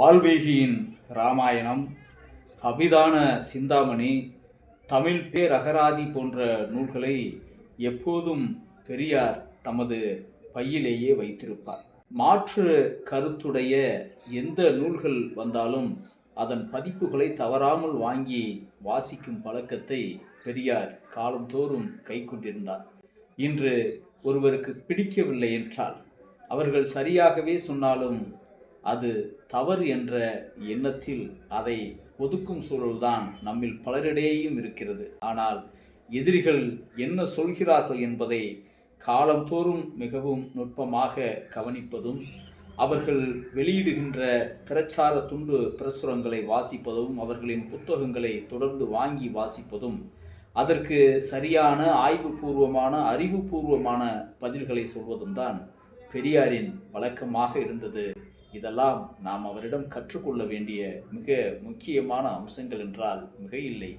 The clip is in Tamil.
வால்மீகியின் இராமாயணம், அபிதான சிந்தாமணி, தமிழ் பேரகராதி போன்ற நூல்களை எப்போதும் பெரியார் தமது பையிலேயே வைத்திருப்பார். மாற்று கருத்துடைய எந்த நூல்கள் வந்தாலும் அதன் பதிப்புகளை தவறாமல் வாங்கி வாசிக்கும் பழக்கத்தை பெரியார் காலந்தோறும் கை கொண்டிருந்தார். இன்று ஒருவருக்கு பிடிக்கவில்லை என்றால் அவர்கள் சரியாகவே சொன்னாலும் அது தவறு என்ற எண்ணத்தில் அதை ஒதுக்கும் சூழல்தான் நம்மில் பலரிடையேயும் இருக்கிறது. ஆனால் எதிரிகள் என்ன சொல்கிறார்கள் என்பதை காலந்தோறும் மிகவும் நுட்பமாக கவனிப்பதும், அவர்கள் வெளியிடுகின்ற பிரச்சார துண்டு பிரசுரங்களை வாசிப்பதும், அவர்களின் புத்தகங்களை தொடர்ந்து வாங்கி வாசிப்பதும், அதற்கு சரியான ஆய்வுபூர்வமான அறிவுபூர்வமான பதில்களை சொல்வதும் தான் பெரியாரின் வழக்கமாக இருந்தது. இதெல்லாம் நாம் அவரிடம் கற்றுக்கொள்ள வேண்டிய மிக முக்கியமான அம்சங்கள் என்றால் மிக இல்லை.